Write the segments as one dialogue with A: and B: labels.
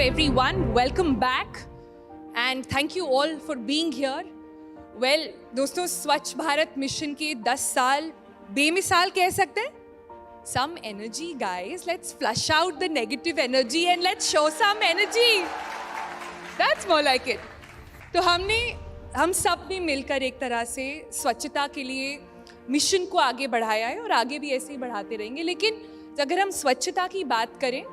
A: everyone. Welcome back and thank you all for being here. Well, दोस्तों स्वच्छ Bharat mission के 10 साल बेमिसाल कह सकते हैं. Some energy, guys. Let's flush out the negative energy and let's show some energy. That's more like it. तो हम सब ने मिलकर एक तरह से स्वच्छता के लिए मिशन को आगे बढ़ाया है और आगे भी ऐसे ही बढ़ाते रहेंगे. लेकिन अगर हम स्वच्छता की बात करें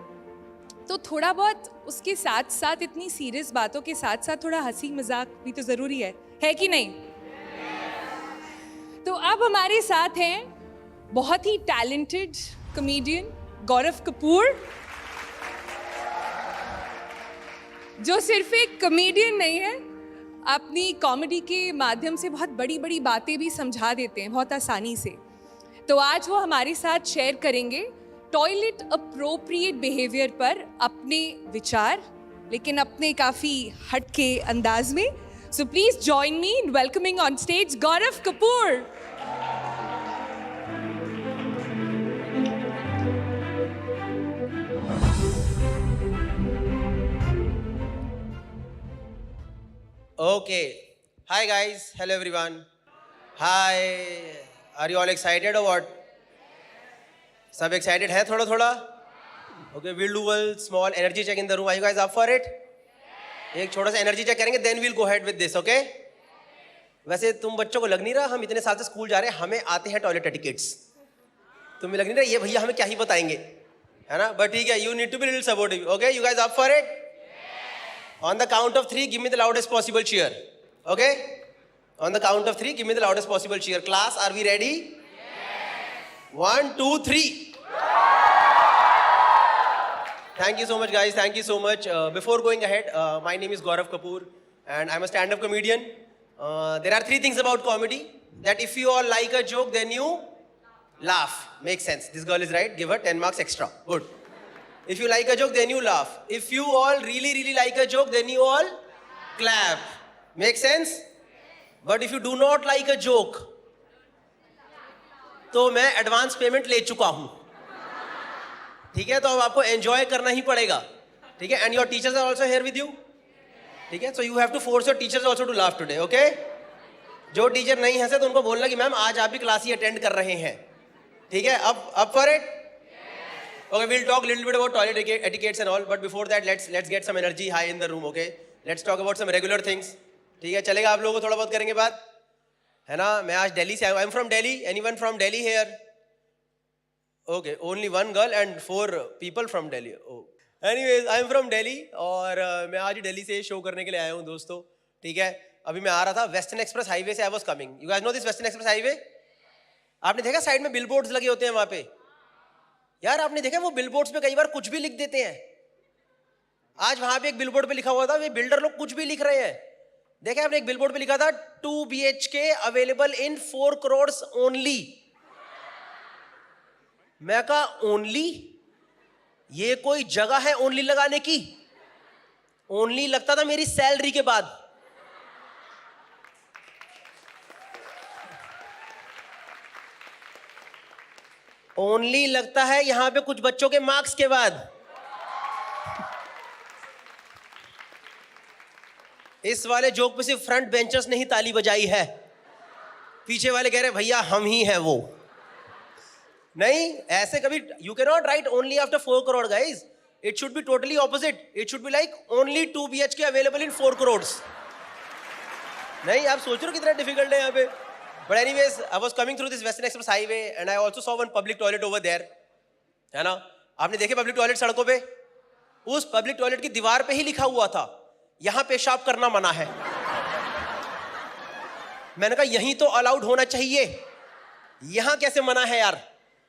A: तो थोड़ा बहुत उसके साथ साथ इतनी सीरियस बातों के साथ साथ थोड़ा हंसी मजाक भी तो ज़रूरी है कि नहीं? तो अब हमारे साथ हैं बहुत ही टैलेंटेड कॉमेडियन गौरव कपूर, जो सिर्फ एक कॉमेडियन नहीं है, अपनी कॉमेडी के माध्यम से बहुत बड़ी बड़ी बातें भी समझा देते हैं बहुत आसानी से. तो आज वो हमारे साथ शेयर करेंगे टॉयलेट अप्रोप्रिएट बिहेवियर पर अपने विचार, लेकिन अपने काफ़ी हटके अंदाज में. So please join me in welcoming on stage Gaurav Kapoor.
B: Okay. Hi guys. Hello everyone. Hi. Are you all excited or what? सब excited है थोड़ा थोड़ा? Okay, we'll do a small energy check in the room. Are you guys up for it? एक छोटा सा energy check करेंगे, then we'll go ahead with this, okay? वैसे तुम बच्चों को लग नहीं रहा हम इतने साल से स्कूल जा रहे हैं, हमें आते हैं टॉयलेट एटिकेट्स. तुम्हें लग नहीं रहा ये भैया हमें क्या ही बताएंगे, है ना? बट ठीक है, you need to be little supportive. Okay, you guys up for it? On the count of 3, give me the loudest possible cheer. Okay? On the count of 3, give me the loudest possible cheer. Class, are we ready? Yes. 1, 2, 3. Thank you so much, guys. Thank you so much. Before going ahead, my name is Gaurav Kapoor, and I'm a stand-up comedian. There are 3 things about comedy that if you all like a joke, then you laugh. Makes sense. This girl is right. Give her 10 marks extra. Good. If you like a joke, then you laugh. If you all really, really like a joke, then you all clap. Make sense? But if you do not like a joke, तो मैं advance payment ले चुका हूं. ठीक है, तो अब आपको एंजॉय करना ही पड़ेगा. ठीक है, and your teachers are also here with you. ठीक है, so you have to force your teachers also to laugh today. Okay, जो टीचर नहीं हंसे तो उनको बोलना कि मैम आज आप भी क्लास ही अटेंड कर रहे हैं. ठीक है, अब for it. Okay, we'll talk a little bit about toilet etiquettes and all, but before that, let's get some energy high in the room, okay? Let's talk about some regular things. ठीक है, चलेगा आप लोगों को थोड़ा बहुत करेंगे बात, है ना? मैं आज दिल्ली से आया हूँ. I'm from Delhi. Anyone from Delhi here? Okay, only one girl and 4 people from Delhi. Oh. Anyways, I'm from Delhi और मैं आज दिल्ली से शो करने के लिए आया हूँ दोस्तों. ठीक है, अभी मैं आ रहा था वेस्टर्न एक्सप्रेस हाईवे से. I was coming. You guys know this western express highway? आपने देखा साइड में बिलबोर्ड्स लगे होते हैं वहाँ पे? यार आपने देखा वो बिलबोर्ड्स पे कई बार कुछ भी लिख देते हैं. आज वहां पे एक बिलबोर्ड पे लिखा हुआ था, वे बिल्डर लोग कुछ भी लिख रहे हैं. देखा आपने, एक बिलबोर्ड पे लिखा था 2 BHK available in 4 crores only. मैं कहा ओनली? ये कोई जगह है ओनली लगाने की? ओनली लगता था मेरी सैलरी के बाद. ओनली लगता है यहां पे कुछ बच्चों के मार्क्स के बाद. इस वाले जोक पे सिर्फ फ्रंट बेंचर्स ने ही ताली बजाई है. पीछे वाले कह रहे भैया हम ही हैं वो. नहीं, ऐसे कभी you can not right only after 4 crore guys. It should be totally opposite. It should be like only 2 BHK available in 4 crores. नहीं, आप सोच रहे हो कितना डिफिकल्ट है यहाँ पे. But anyways, I was coming through this Western Express Highway and I also saw one public toilet over there. है ना? आपने देखे पब्लिक टॉयलेट सड़कों पे? उस पब्लिक टॉयलेट की दीवार पे ही लिखा हुआ था यहाँ पेशाब करना मना है. मैंने कहा यहीं तो अलाउड होना चाहिए, यहाँ कैसे मना है यार?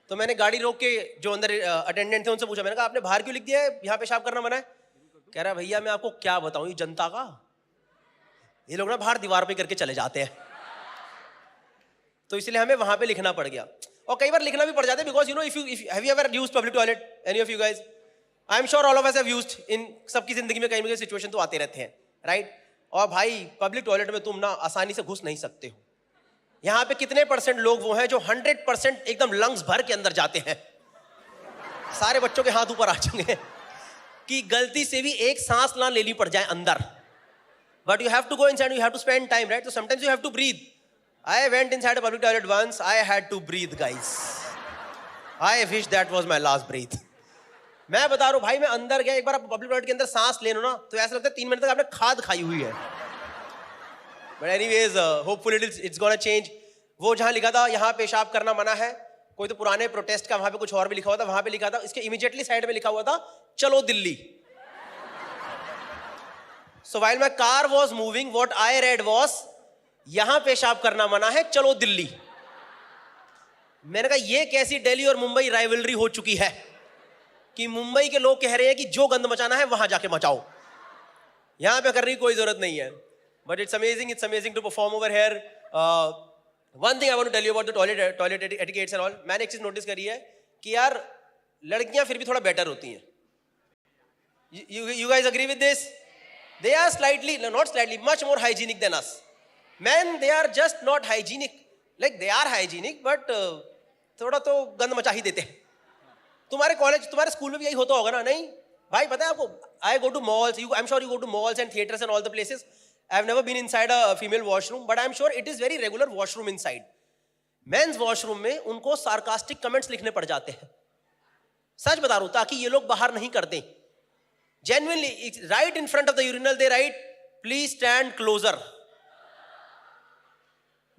B: तो मैंने गाड़ी रोक के जो अंदर अटेंडेंट थे उनसे पूछा. मैंने कहा आपने बाहर क्यों लिख दिया है यहाँ पेशाब करना मना है? कह रहा भैया मैं आपको क्या बताऊं, ये जनता का, ये लोग ना बाहर दीवार पे करके चले जाते हैं, तो इसलिए हमें वहां पे लिखना पड़ गया. और कई बार लिखना भी पड़ जाता है because you know if have you ever used public toilet, any of you guys? I am sure all of us have used. इन सबकी जिंदगी में कहीं ना कहीं सिचुएशन तो आते रहते हैं, राइट? और भाई पब्लिक टॉयलेट में तुम ना आसानी से घुस नहीं सकते हो. यहाँ पे कितने % लोग वो हैं जो 100% एकदम लंग्स भर के अंदर जाते हैं. सारे बच्चों के हाथ ऊपर आ चुके हैं. कि गलती से भी एक सांस ना लेनी पड़ जाए अंदर. But you have to go inside, you have to spend time, right? So sometimes you have to breathe. I went inside a public toilet once. I had to breathe, guys. I wish that was my last breath. मैं बता रहा हूँ भाई, मैं अंदर गया एक बार. आप पब्लिक टॉयलेट के अंदर सांस ले लो ना तो ऐसा लगता है 3 मिनट तक आपने खाद खाई हुई है. But anyways, hopefully it's gonna change. वो जहाँ लिखा था यहाँ पेशाब करना मना है, कोई तो पुराने प्रोटेस्ट का वहां पे कुछ और भी लिखा हुआ था, वहां पे लिखा था, इसके इमीडिएटली साइड में लिखा हुआ था चलो Delhi. So while my car was moving, what I read was यहां पेशाब करना मना है, चलो दिल्ली. मैंने कहा ये कैसी दिल्ली और मुंबई राइवलरी हो चुकी है कि मुंबई के लोग कह रहे हैं कि जो गंद मचाना है वहां जाके मचाओ, यहां पे करने की कोई जरूरत नहीं है. But it's amazing to perform over here. One thing I want to tell you about the toilet etiquettes and all. मैंने एक चीज नोटिस करी है कि यार लड़कियां फिर भी थोड़ा बेटर होती हैं. You guys agree with this? They are much more hygienic than us. Men, they are just not hygienic. Like they are hygienic, but थोड़ा तो गंद मचा ही देते हैं. तुम्हारे कॉलेज, तुम्हारे स्कूल में भी यही होता होगा ना? नहीं भाई, पता है आपको, I go to malls. I'm sure you go to malls and theaters and all the places. I've never been inside a female washroom, but I'm sure it is very regular washroom inside. Men's washroom में उनको sarcastic comments लिखने पड़ जाते हैं. सच बता रहा हूं, ताकि ये लोग बाहर नहीं कर दें. Genuinely, right in front of the urinal, they write, please stand closer.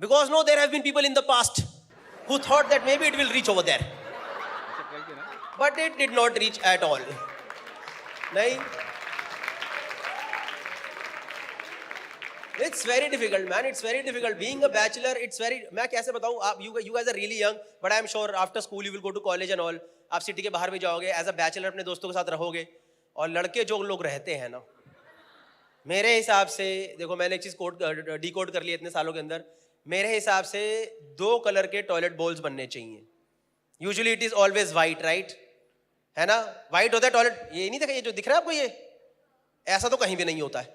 B: Because no, there have been people in the past who thought that maybe it will reach over there. But it did not reach at all. Nahin. It's very difficult, man. It's very difficult. Being a bachelor, it's very... मैं कैसे बताऊं? You guys are really young, but I'm sure after school you will go to college and all. आप city के बाहर भी जाओगे, as a bachelor अपने दोस्तों के साथ रहोगे. और लड़के जो लोग रहते हैं ना, मेरे हिसाब से, देखो मैंने एक चीज डिकोड कर ली इतने सालों के अंदर. मेरे हिसाब से 2 कलर के टॉयलेट बोल्स बनने चाहिए. Usually it is always white, right? है ना? वाइट होता है टॉयलेट. ये नहीं देखा, ये जो दिख रहा है आपको, ये ऐसा तो कहीं भी नहीं होता है.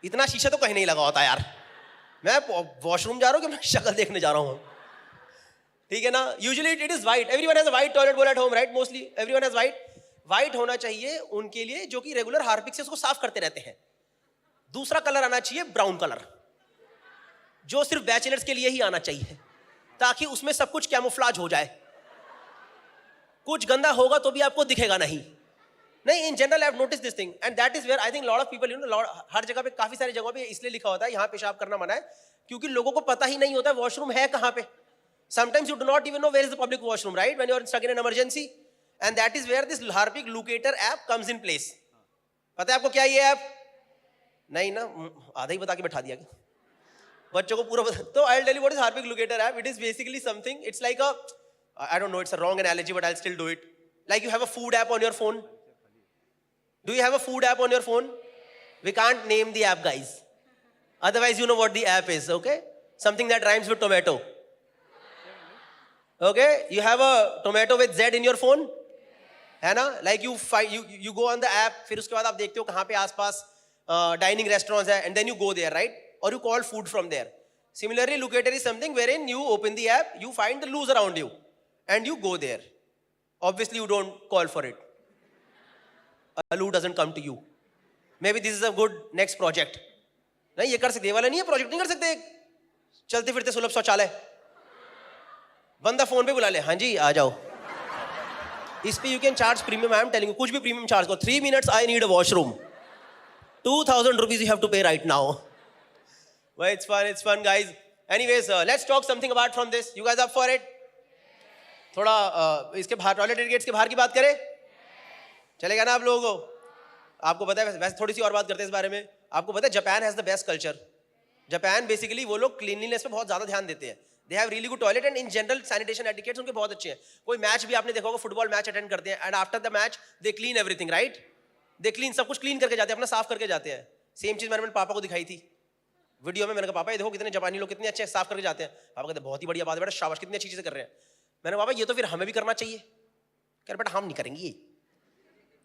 B: इतना शीशा तो कहीं नहीं लगा होता यार. मैं वॉशरूम जा रहा हूँ कि मैं शक्ल देखने जा रहा हूँ, ठीक है ना? Usually it is white. Everyone has a white toilet bowl at home, right? Mostly everyone has white. White होना चाहिए उनके लिए जो कि रेगुलर हार्पिक से उसको साफ करते रहते हैं. दूसरा कलर आना चाहिए ब्राउन कलर, जो सिर्फ बैचलर्स के लिए ही आना चाहिए, ताकि उसमें सब कुछ कैमोफ्लाज हो जाए. कुछ गंदा होगा तो भी आपको दिखेगा नहीं. In general I have notice this thing, and that is where I think lot of people, हर जगह पे, काफी सारी जगहों पे इसलिए लिखा होता है यहाँ पेशाब करना मना है, क्योंकि लोगों को पता ही नहीं होता वॉशरूम है कहाँ पे. Sometimes you do not even know where is the public washroom, right? When you are stuck in an emergency. And that is where this Harpic Locator app comes in place. पता है आपको क्या ये app? नहीं ना, आधा ही बता के बैठा दिया बच्चों को पूरा बता. तो I'll tell you what is Harpic Locator app. It is basically something, it's like a, I don't know, it's a wrong analogy, but I'll still do it. Like you have a food app on your phone. Do you have a food app on your phone? We can't name the app, guys. Otherwise, you know what the app is, okay? Something that rhymes with tomato. Okay? You have a tomato with Z in your phone? है ना? Like you go on the app, फिर उसके बाद आप देखते हो कहाँ पे आसपास डाइनिंग रेस्टोरेंट्स है, and then you go there, right? Or you call food from there. Similarly, Locator is something wherein you open the app, you find the loos around you, and you go there. Obviously, you don't call for it. A loo doesn't come to you. Maybe this is a good next project. नहीं, ये कर सकते, ये वाला नहीं है project, नहीं कर सकते. चलते फिरते सुलभ शौचालय, बंदा फोन पे बुला ले, हाँ जी आ जाओ. इस पे you can charge premium. I am telling you, कुछ भी प्रीमियम चार्ज करो. 3 minutes I need a washroom, 2000 rupees you have to pay right now. Well, it's fun guys. Anyways, let's talk something about from this. You guys up for it? थोड़ा इसके बाहर, toilet etiquettes के बाहर की बात करें? चलेगा ना आप लोगों को? आपको पता है, वैसे थोड़ी सी और बात करते हैं इस बारे में. आपको पता है Japan has the best culture. Japan basically वो लोग क्लीनलीनेस पे बहुत ज्यादा ध्यान देते हैं. They have really good toilet and in general sanitation etiquettes उनके बहुत अच्छे हैं. कोई मैच भी आपने देखा होगा, फुटबॉल मैच अटेंड करते हैं, and after the match they clean everything, right? They clean, सब कुछ क्लीन करके जाते हैं, अपना साफ करके जाते हैं. सेम चीज मैंने पापा को दिखाई थी वीडियो में. मैंने कहा पापा ये देखो कितने जापानी लोग कितने अच्छे साफ करके जाते हैं. पापा कहते बहुत ही बढ़िया बात है बेटा, शाबाश, कितनी अच्छी चीजें कर रहे हैं. मैंने पापा ये तो फिर हमें भी करना चाहिए. कह रहे बेटा हम नहीं करेंगे ये.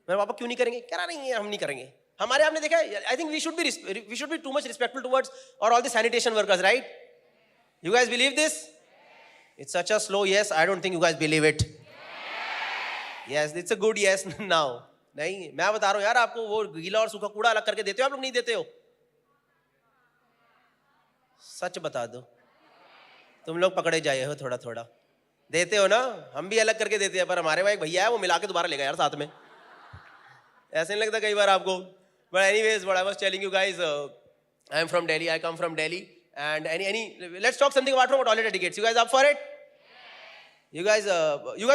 B: मैंने पापा क्यों नहीं करेंगे? कह रहा नहीं हम नहीं करेंगे. हमारे आपने देखा है, I think we should be too much respectful towards our all the sanitation workers, right? You guys believe this? It's such a slow yes. I don't think you guys believe it. Yes, it's a good yes now. नहीं, मैं बता रहा हूं यार आपको, वो गीला और सूखा कूड़ा अलग करके देते हो आप लोग, नहीं देते हो? सच बता दो, तुम लोग पकड़े जाए हो थोड़ा थोड़ा, देते हो ना? हम भी अलग करके देते हैं, पर हमारे वहाँ एक भैया है वो मिला के दोबारा लेगा यार साथ में, ऐसे नहीं लगता कई बार आपको? But anyways, what I was telling you guys, I am from Delhi, I come from Delhi, and any let's talk something about from toilet etiquette. You guys up for it? You guys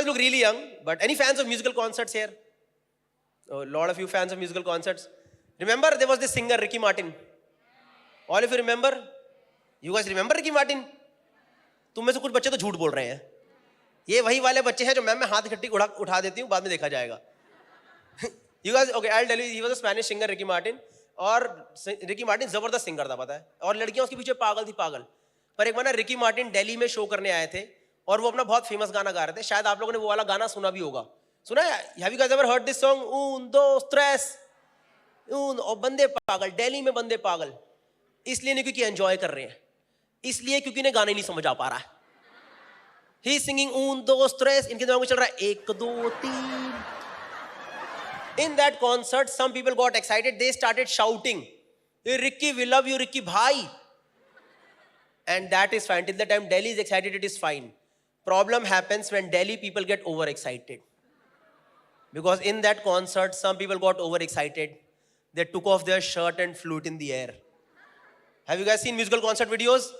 B: look really young, but any fans of musical concerts here? A lot of you fans of musical concerts. Remember there was this singer Ricky Martin? All of you remember? You guys remember Ricky Martin? तुम में से कुछ बच्चे तो झूठ बोल रहे हैं, ये वही वाले बच्चे हैं जो मैं हाथ इकट्ठी उठा देती हूँ, बाद में देखा जाएगा. You guys, okay, I'll tell you, he was a Spanish singer, Ricky Martin. और रिकी मार्टिन जबरदस्त सिंगर था, पता है, और लड़कियां उसके पीछे पागल थी पागल. पर एक बार ना रिकी मार्टिन दिल्ली में शो करने आए थे और वो अपना बहुत फेमस गाना गा रहे थे. शायद आप लोगों ने वो वाला गाना सुना भी होगा. सुना है? Have you guys ever heard this song? उन दो स्ट्रेस उन, और बंदे पागल, दिल्ली में बंदे पागल. इसलिए नहीं क्योंकि एंजॉय कर रहे हैं, इसलिए क्योंकि इन्हें गाने नहीं समझ आ पा रहा है. ही इज सिंगिंग उन दो स्ट्रेस, इनके दिमाग में चल रहा है 1 2 3. In that concert, some people got excited. They started shouting, "Hey Ricky, we love you, Ricky bhai." And that is fine. Till the time Delhi is excited, it is fine. Problem happens when Delhi people get overexcited. Because in that concert, some people got overexcited. They took off their shirt and flew it in the air. Have you guys seen musical concert videos?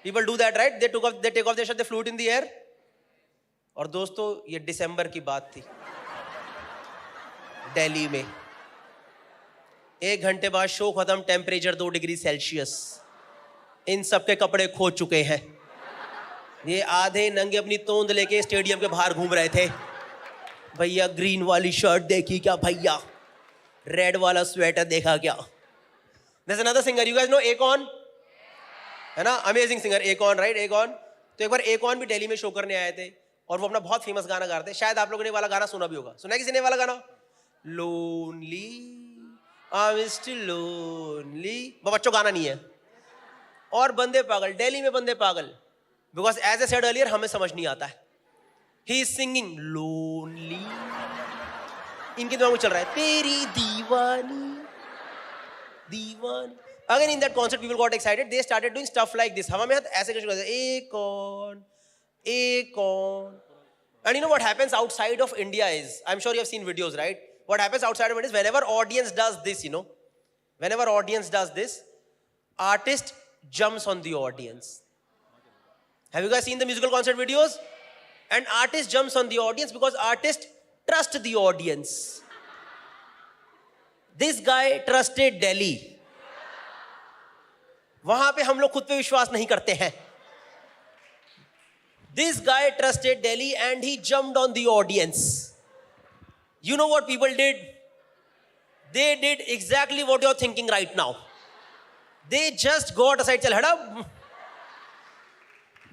B: People do that, right? They take off their shirt, they flew it in the air. और दोस्तों, ये दिसंबर की बात थी. दिल्ली में 1 घंटे बाद show खत्म, टेम्परेचर 2 डिग्री सेल्सियस. इन सबके कपड़े खो चुके हैं. ये आधे नंगे अपनी तोंद लेके स्टेडियम के बाहर घूम रहे थे. भैया ग्रीन वाली शर्ट देखी क्या भैया? रेड वाला स्वेटर देखा क्या? There's another singer, you guys know Akon? है ना, amazing singer Akon, right? Akon. तो एक बार Akon भी दिल्ली में शो करने आए थे और वो अपना बहुत फेमस गाना गा रहे थे. शायद आप लोगों ने वाला गाना सुना भी होगा. सुना है किसी ने वाला गाना? Lonely, I'm still lonely. वो बच्चों गाना नहीं है. और बंदे पागल, दिल्ली में बंदे पागल. Because as I said earlier, हमें समझ नहीं आता है. He is singing lonely. इनके दिमाग में चल रहा है तेरी दीवानी दीवानी. Again in that concert, people got excited. They started doing stuff like this. हवा में हाथ ऐसे करके करते हैं, Akon, Akon. And you know what happens outside of India is, I'm sure you have seen videos, right? What happens outside of it is, whenever audience does this, you know, whenever audience does this, artist jumps on the audience. Have you guys seen the musical concert videos? And artist jumps on the audience because artist trust the audience. This guy trusted Delhi. वहां पे हम लोग खुद पे विश्वास नहीं करते हैं. This guy trusted Delhi and he jumped on the audience. You know what people did? They did exactly what you're thinking right now. They just got aside. Chal hada.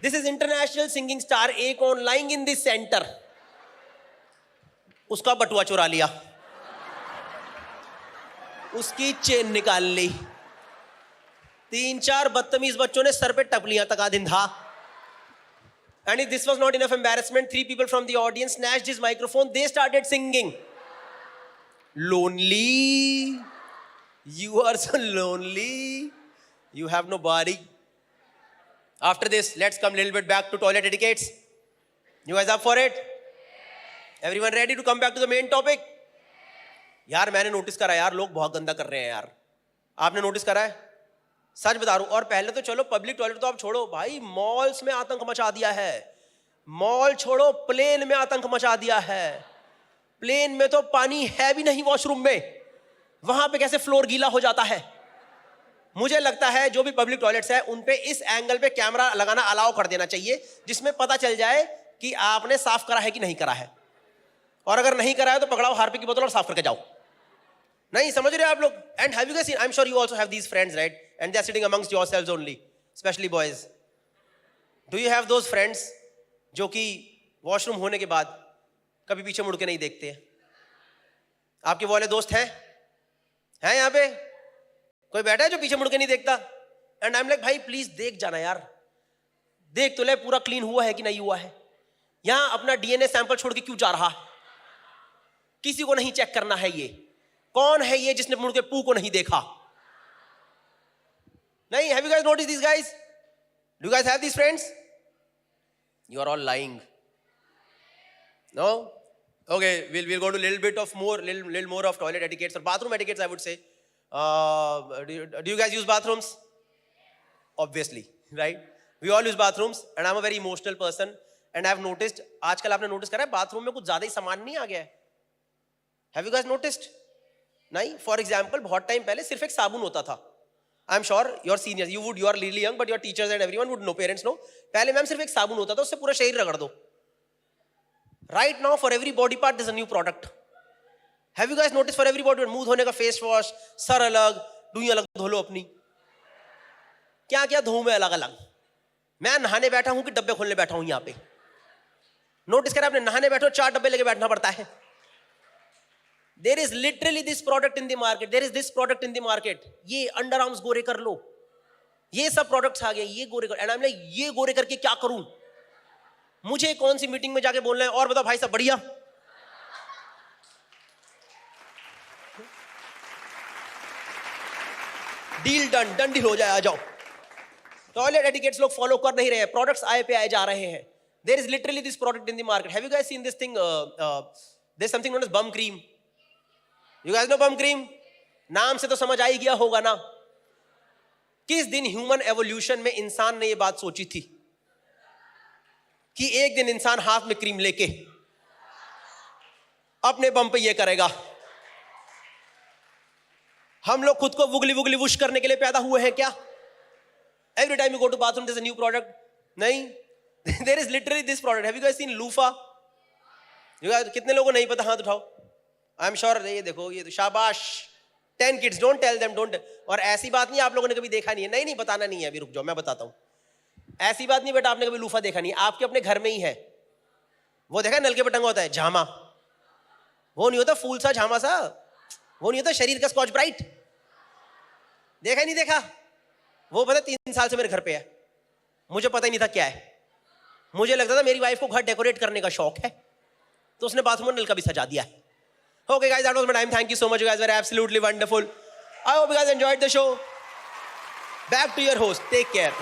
B: This is international singing star Akon lying in the center. उसका बटुआ चुरा लिया, उसकी chain निकाल ली. 3-4 बदतमीज बच्चों ने sir पे टपलियां तका दिन था. And if this was not enough embarrassment, 3 people from the audience snatched his microphone. They started singing, lonely, you are so lonely, you have no body. After this, let's come a little bit back to toilet etiquettes. You guys up for it? Everyone ready to come back to the main topic? यार मैंने notice करा यार, लोग बहुत गंदा कर रहे हैं यार. आपने नोटिस करा है? सच बता रहा हूं. और पहले तो चलो पब्लिक टॉयलेट तो आप छोड़ो भाई, मॉल्स में आतंक मचा दिया है. मॉल छोड़ो, प्लेन में आतंक मचा दिया है. प्लेन में तो पानी है भी नहीं वॉशरूम में, वहां पे कैसे फ्लोर गीला हो जाता है. मुझे लगता है जो भी पब्लिक टॉयलेट्स है उन पे इस एंगल पे कैमरा लगाना अलाउ कर देना चाहिए, जिसमें पता चल जाए कि आपने साफ करा है कि नहीं करा है. और अगर नहीं करा है तो पकड़ाओ हार्पिक की बोतल और साफ करके जाओ. नहीं समझ रहे आप लोग? And have you guys seen, I am sure you also have these friends, right? And they are sitting amongst yourselves only, specially boys. Do you have those friends जो कि वॉशरूम होने के बाद कभी पीछे मुड़ के नहीं देखते? आपके वो वाले दोस्त हैं यहाँ पे? कोई बैठा है जो पीछे मुड़ के नहीं देखता? एंड आई एम लाइक, भाई प्लीज देख जाना यार, देख तो ले पूरा क्लीन हुआ है कि नहीं हुआ है. यहां अपना डीएनए सैंपल छोड़ के क्यों जा रहा? किसी को नहीं चेक करना है ये कौन है ये जिसने मुड़ के पू को नहीं देखा. नहीं, have you guys noticed these guys? Do you guys have these friends? You are all lying. No? Okay, we'll go to little more of toilet etiquettes or bathroom etiquettes, I would say. Do you guys use bathrooms? Obviously, right? We all use bathrooms, and I'm a very emotional person, and I've noticed, आजकल आपने notice करा है bathroom में कुछ ज्यादा ही सामान नहीं आ गया है. Have you guys noticed? नहीं, for example, बहुत टाइम पहले सिर्फ एक साबुन होता था. I'm sure your seniors, you are really young, but your teachers and everyone would know, parents know. पहले मैम सिर्फ एक साबुन होता था, उससे पूरा शरीर रगड़ दो. Right now, for every body part, there's a new product. Have you guys noticed for every body part, मुंह धोने का face wash, सर अलग, डुई अलग धो लो अपनी. क्या क्या धो में अलग अलग. मैं नहाने बैठा हूं कि डब्बे खोलने बैठा हूं यहाँ पे. नोटिस करें आपने, नहाने बैठो 4 डब्बे लेके बैठना पड़ता है. There is literally this product in the market. There is this product in the market. ये underarms गोरे कर लो. ये सब products आ गए. ये गोरे कर. And I'm like, ये गोरे करके क्या करूं? मुझे कौन सी मीटिंग में जाके बोलना है? और बताओ भाई साहब, बढ़िया. डील डन, डन डील हो जाए, आ जाओ. टॉयलेट एटिकेट्स लोग फॉलो कर नहीं रहे हैं. प्रोडक्ट्स आए पे आए जा रहे हैं. There is literally this product in the market. Have you guys seen this thing? There's something known as bum cream. You guys know bum cream? नाम से तो समझ आ ही गया होगा ना. किस दिन ह्यूमन एवोल्यूशन में इंसान ने ये बात सोची थी कि एक दिन इंसान हाथ में क्रीम लेके अपने बम पे ये करेगा. हम लोग खुद को वुगली वुगली वुश करने के लिए पैदा हुए हैं क्या? Every time you go to bathroom, there's a new product. नहीं, there is literally this product. Have you guys seen loofah? You guys, कितने लोगों को नहीं पता? हाथ उठाओ. I'm sure ये देखो, ये तो शाबाश. 10 kids, don't tell them, don't. और ऐसी बात नहीं आप लोगों ने कभी देखा नहीं है. नहीं बताना नहीं है, अभी रुक जाओ, मैं बताता हूँ. ऐसी बात नहीं बेटा, आपने कभी लूफा देखा नहीं. आपके अपने घर में ही है. वो देखा नल के पे टंगा होता है झामा. वो नहीं होता फूल सा झामा सा. वो नहीं होता शरीर का स्कॉच ब्राइट. देखा नहीं देखा? वो पता 3 साल से मेरे घर पे है. मुझे पता ही नहीं था क्या है. मुझे लगता था मेरी वाइफ को घर डेकोरेट करने का शौक है, तो उसने बाथरूम में नल का भी सजा दिया है. Okay guys, that was my time. Thank you so much. You guys were absolutely wonderful. I hope you guys enjoyed the show. Back to your host. Take care.